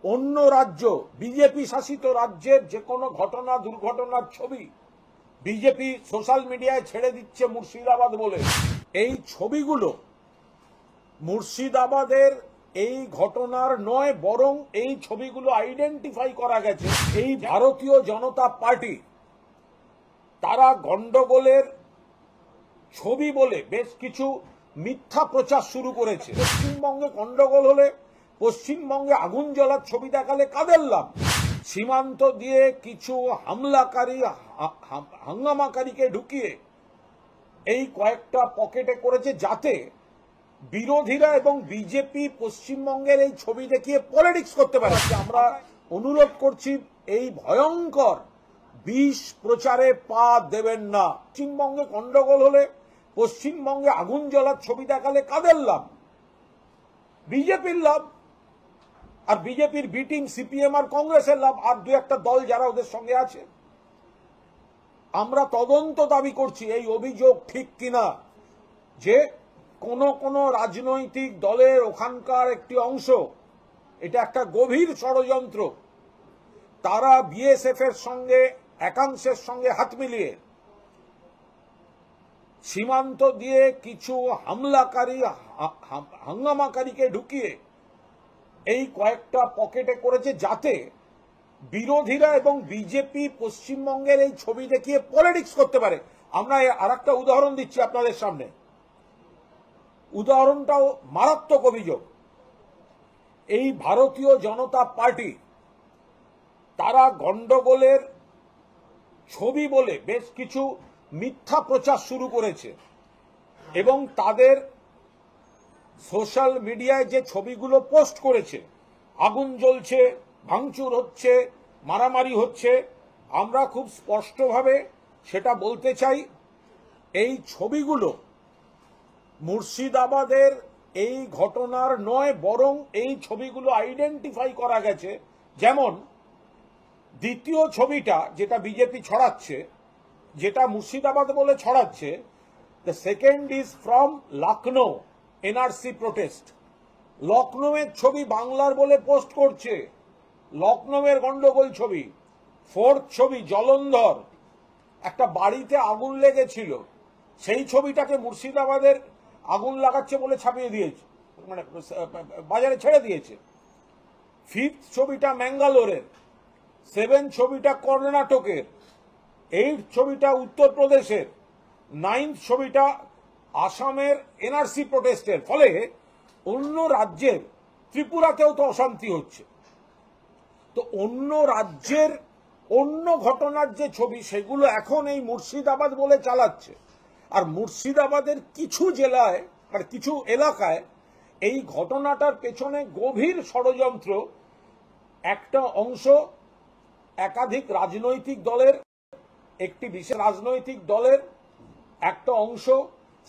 অন্য রাজ্য বিজেপি শাসিত রাজ্যের যে কোনো ঘটনা দুর্ঘটনার ছবি বিজেপি সোশ্যাল মিডিয়ায় ছেড়ে দিচ্ছে মুর্শিদাবাদ বলে। এই ছবিগুলো মুর্শিদাবাদের এই ঘটনার নয়, বরং এই ছবিগুলো আইডেন্টিফাই করা গেছে এই ভারতীয় জনতা পার্টি তারা গন্ডগোলের ছবি বলে বেশ কিছু মিথ্যা প্রচার শুরু করেছে। পশ্চিমবঙ্গে গন্ডগোল হলে পশ্চিমবঙ্গে আগুন জ্বলার ছবি দেখালে কাদের লাভ? সীমান্ত দিয়ে কিছু হামলাকারী হাঙ্গামাকারীকে ঢুকিয়ে এই কয়েকটা পকেটে করেছে যাতে বিরোধীরা এবং বিজেপি পশ্চিমবঙ্গের এই ছবি দেখিয়ে পলিটিক্স করতে পারে। আমরা অনুরোধ করছি এই ভয়ঙ্কর বিষ প্রচারে পা দেবেন না। পশ্চিমবঙ্গে গন্ডগোল হলে পশ্চিমবঙ্গে আগুন জ্বলার ছবি দেখালে কাদের লাভ? বিজেপির লাভ, আর বিজেপির বি টিম সিপিএম আর কংগ্রেসের লাভ, আর দু একটা দল যারা ওদের সঙ্গে আছে। আমরা তদন্ত দাবি করছি এই অভিযোগ ঠিক কিনা যে কোন রাজনৈতিক দলের ওখানকার একটি অংশ, এটা একটা গভীর ষড়যন্ত্র, তারা বিএসএফ এর সঙ্গে একাংশের সঙ্গে হাত মিলিয়ে সীমান্ত দিয়ে কিছু হামলাকারী হাঙ্গামাকারীকে ঢুকিয়ে এই কয়েকটা পকেটে করেছে যাতে বিরোধীরা এবং বিজেপি পশ্চিমবঙ্গের এই ছবি দেখিয়ে পলিটিক্স করতে পারে। আমরা আর একটা উদাহরণ দিচ্ছি আপনাদের সামনে, উদাহরণটাও মারাত্মক অভিযোগ। এই ভারতীয় জনতা পার্টি তারা গন্ডগোলের ছবি বলে বেশ কিছু মিথ্যা প্রচার শুরু করেছে এবং তাদের সোশ্যাল মিডিয়ায় যে ছবিগুলো পোস্ট করেছে, আগুন জ্বলছে, ভাঙচুর হচ্ছে, মারামারি হচ্ছে, আমরা খুব স্পষ্টভাবে সেটা বলতে চাই, এই ছবিগুলো মুর্শিদাবাদের এই ঘটনার নয়, বরং এই ছবিগুলো আইডেন্টিফাই করা গেছে। যেমন দ্বিতীয় ছবিটা যেটা বিজেপি ছড়াচ্ছে, যেটা মুর্শিদাবাদ বলে ছড়াচ্ছে, the second is from Lucknow NRC protest. লখনৌয়ের ছবি বাংলার বলে পোস্ট করছে, লখনৌয়ের গন্ডগোল ছবি। ফোর্থ ছবি জলন্ধর, একটা বাড়িতে আগুন লেগেছিল, সেই ছবিটাকে মুর্শিদাবাদের আগুন লাগাচ্ছে বলে ছাপিয়ে দিয়েছে, মানে বাজারে ছেড়ে দিয়েছে। ফিফথ ছবিটা ম্যাঙ্গালোরের, সেভেন ছবিটা কর্ণাটকের, এইট ছবিটা উত্তরপ্রদেশের, নাইন্থ ছবিটা আসামের এনআরসি প্রোটেস্টের। ফলে অন্য রাজ্যের, ত্রিপুরাতেও তো অশান্তি হচ্ছে, তো অন্য রাজ্যের অন্য ঘটনার যে ছবি সেগুলো এখন এই মুর্শিদাবাদ বলে চালাচ্ছে। আর মুর্শিদাবাদের কিছু জেলায় আর কিছু এলাকায় এই ঘটনাটার পেছনে গভীর ষড়যন্ত্র। একটা অংশ একাধিক রাজনৈতিক দলের, একটি বিশেষ রাজনৈতিক দলের একটা অংশ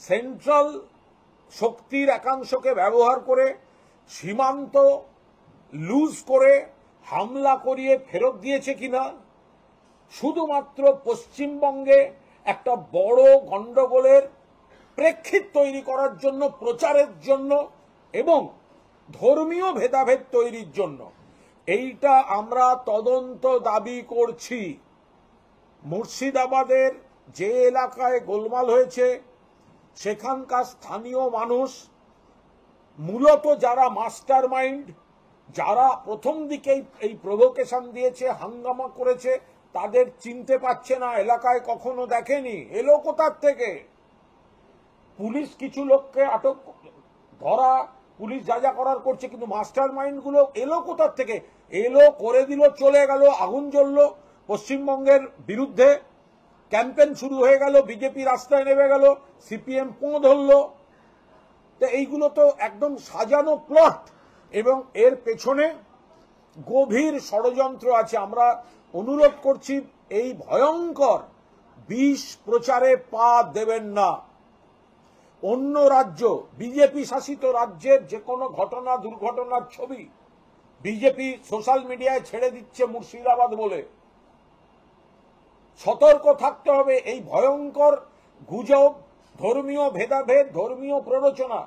সেন্ট্রাল শক্তির একাংশকে ব্যবহার করে সীমান্ত লুজ করে হামলা করিয়ে ফেরত দিয়েছে কিনা, শুধুমাত্র পশ্চিমবঙ্গে একটা বড় গন্ডগোলের প্রেক্ষিত তৈরি করার জন্য, প্রচারের জন্য এবং ধর্মীয় ভেদাভেদ তৈরির জন্য, এইটা আমরা তদন্ত দাবি করছি। মুর্শিদাবাদের যে এলাকায় গোলমাল হয়েছে সেখানকার স্থানীয় মানুষ, মূলত যারা মাস্টার মাইন্ড, যারা প্রথম দিকেই এই প্রভোকেশন দিয়েছে, হাঙ্গামা করেছে, তাদের চিনতে পারছে না, এলাকায় কখনো দেখেনি, এলো কোথার থেকে। পুলিশ কিছু লোককে আটক ধরা, পুলিশ যা যা করার করছে, কিন্তু মাস্টার মাইন্ড গুলো এলো কোথার থেকে? এলো, করে দিল, চলে গেল, আগুন জ্বলল, পশ্চিমবঙ্গের বিরুদ্ধে ক্যাম্পেইন শুরু হয়ে গেল, বিজেপি রাস্তায় নেমে গেল, সিপিএম পোঁ ধরল। তো এইগুলো তো একদম সাজানো প্লট এবং এর পেছনে গভীর ষড়যন্ত্র আছে। আমরা অনুরোধ করছি এই ভয়ঙ্কর বিষ প্রচারে পা দেবেন না। অন্য রাজ্য বিজেপি শাসিত রাজ্যের যে কোনো ঘটনা দুর্ঘটনার ছবি বিজেপি সোশ্যাল মিডিয়ায় ছেড়ে দিচ্ছে মুর্শিদাবাদ বলে। সতর্ক থাকতে হবে। এই ভয়ঙ্কর গুজব, ধর্মীয় ভেদাভেদ, ধর্মীয় প্ররোচনা